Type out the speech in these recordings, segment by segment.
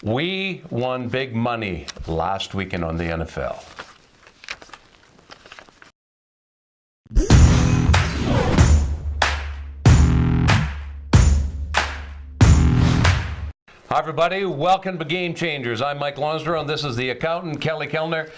We won big money last weekend on the NFL. Hi, everybody. Welcome to GameChangerz. I'm Mike Lonsdale, and this is the accountant, Kelly Kellner.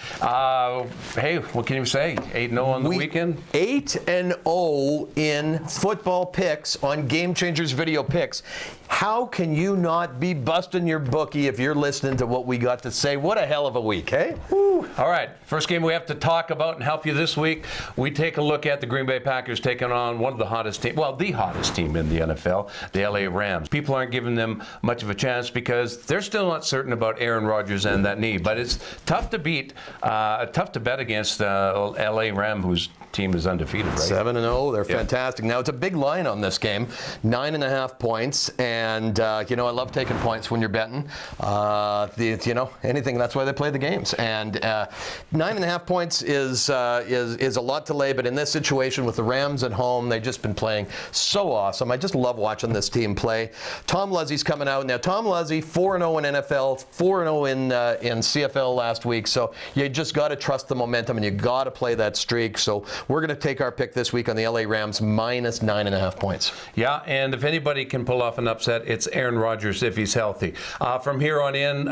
Hey, what can you say? 8-0 on the weekend? 8-0 in football picks on GameChangerz Video Picks. How can you not be busting your bookie if you're listening to what we got to say? What a hell of a week, hey? Woo. All right, first game we have to talk about and help you this week. We take a look at the Green Bay Packers taking on one of the hottest teams, well, the hottest team in the NFL, the LA Rams. People aren't giving them much of a chance because they're still not certain about Aaron Rodgers and that knee. But it's tough to beat, tough to bet against LA Ram, whose team is undefeated, right? 7-0, they're fantastic. Now, it's a big line on this game, 9.5 points. And, you know, I love taking points when you're betting. You know, anything, that's why they play the games. And 9.5 points is a lot to lay, but in this situation with the Rams at home, they've just been playing so awesome. I just love watching this team play. Tom Luzzey's coming out. Now, Tom Luzzey, 4-0 in NFL, 4-0 in CFL last week. So you just got to trust the momentum, and you got to play that streak. So we're going to take our pick this week on the LA Rams minus 9.5 points. Yeah, and if anybody can pull off an upset, it's Aaron Rodgers if he's healthy. From here on in,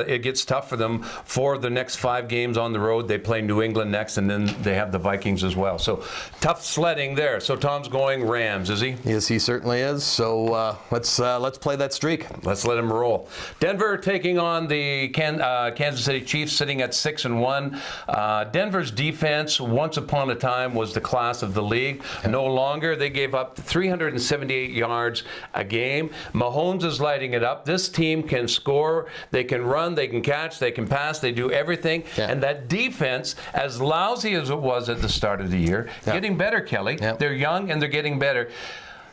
it gets tough for them for the next 5 games on the road. They play New England next, and then they have the Vikings as well. So tough sledding there. So Tom's going Rams, is he? Yes, he certainly is. So let's play that streak. Let's let him roll. Denver taking on the Kansas City Chiefs, sitting at 6-1. Denver's defense, once upon a time, was the class of the league. No longer. They gave up 378 yards a game. Mahomes is lighting it up. This team can score. They can run. They can catch. They can pass. They do everything. Yeah. And that defense, as lousy as it was at the start of the year, getting better, Kelly. Yeah. They're young and they're getting better.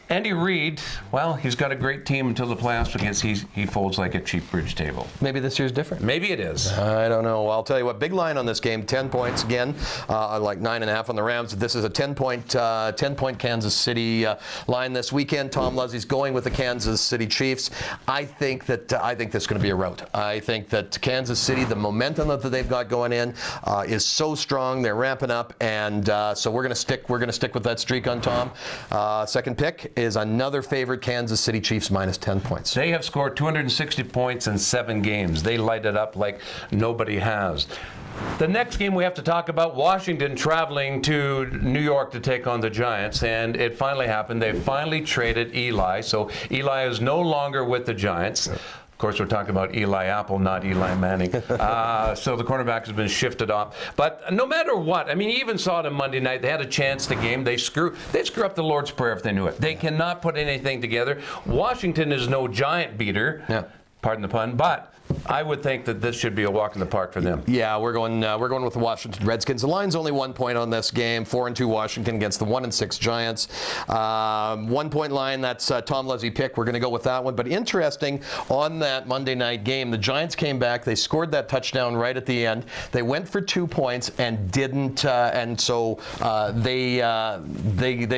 Andy Reid, well, he's got a great team until the playoffs because he folds like a cheap bridge table. Maybe this year's different. Maybe it is. I don't know. I'll tell you what, big line on this game, 10 points again, like 9.5 on the Rams. This is a 10-point Kansas City line this weekend. Tom Luzzey's going with the Kansas City Chiefs. I think this is going to be a rout. I think that Kansas City, the momentum that they've got going in, is so strong. They're ramping up, and so we're going to stick with that streak on Tom. Second pick is another favorite, Kansas City Chiefs minus 10 points. They have scored 260 points in 7 games. They light it up like nobody has. The next game we have to talk about, Washington traveling to New York to take on the Giants, and it finally happened. They finally traded Eli, so Eli is no longer with the Giants. Of course, we're talking about Eli Apple, not Eli Manning. So the cornerback has been shifted off. But no matter what, I mean, you even saw it on Monday night. They had a chance to game. They'd screw up the Lord's Prayer if they knew it. They cannot put anything together. Washington is no giant beater. Yeah. Pardon the pun, but I would think that this should be a walk in the park for them. Yeah, we're going with the Washington Redskins. The line's only 1 point on this game. 4-2 Washington against the 1-6 Giants. 1 point line. That's Tom Luzzey pick. We're going to go with that one. But interesting, on that Monday night game, the Giants came back. They scored that touchdown right at the end. They went for 2 points and didn't, and so they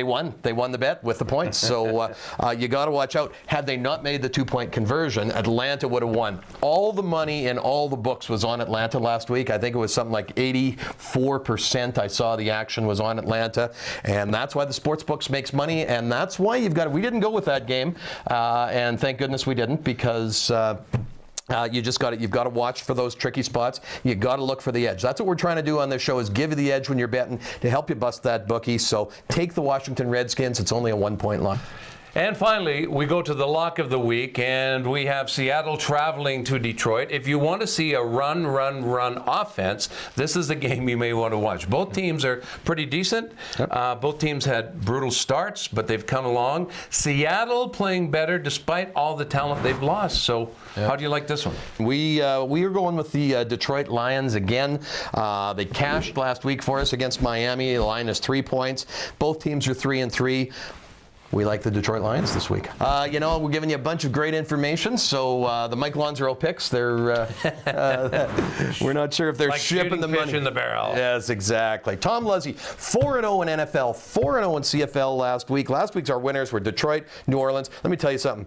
won. They won the bet with the points. So you got to watch out. Had they not made the 2-point conversion, Atlanta would have won. All the money in all the books was on Atlanta last week. I think it was something like 84% I saw the action was on Atlanta. And that's why the sports books makes money. And that's why we didn't go with that game. And thank goodness we didn't, because you've got to watch for those tricky spots. You got to look for the edge. That's what we're trying to do on this show, is give you the edge when you're betting to help you bust that bookie. So take the Washington Redskins. It's only a 1 point line. And finally, we go to the lock of the week, and we have Seattle traveling to Detroit. If you want to see a run offense, this is the game you may want to watch. Both teams are pretty decent. Yep. Both teams had brutal starts, but they've come along. Seattle playing better despite all the talent they've lost. So how do you like this one? We are going with the Detroit Lions again. They cashed last week for us against Miami. The line is 3 points. Both teams are 3-3. we like the Detroit Lions this week. We're giving you a bunch of great information. So the Mike Lonzero picks, they're we're not sure if they're Like shipping the shooting money fish in the barrel. Yes, exactly. Tom Luzzi, 4-0 in NFL, 4-0 in CFL last week. Last week's our winners were Detroit, New Orleans. Let me tell you something.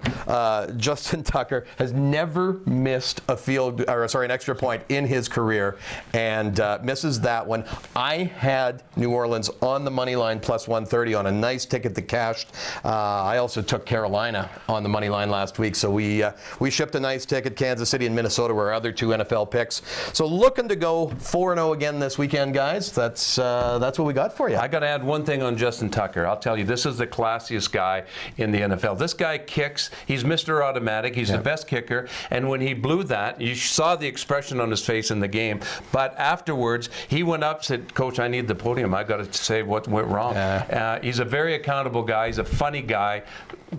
Justin Tucker has never missed an extra point in his career, and misses that one. I had New Orleans on the money line plus 130 on a nice ticket that cashed. I also took Carolina on the money line last week, so we shipped a nice ticket. Kansas City and Minnesota were our other two NFL picks. So looking to go 4-0 again this weekend, guys. That's what we got for you. I got to add one thing on Justin Tucker. I'll tell you, this is the classiest guy in the NFL. This guy kicks. He's Mr. Automatic. He's the best kicker. And when he blew that, you saw the expression on his face in the game. But afterwards, he went up, said, "Coach, I need the podium. I got to say what went wrong." He's a very accountable guy. He's a funny guy.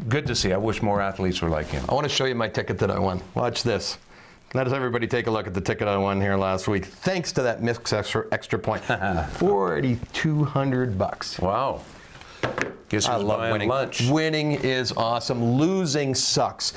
Good to see. I wish more athletes were like him. I want to show you my ticket that I won. Watch this. Let us everybody take a look at the ticket I won here last week. Thanks to that mixed extra point. $4,200. Wow. Guess I who's love buying winning. lunch? Winning is awesome. Losing sucks.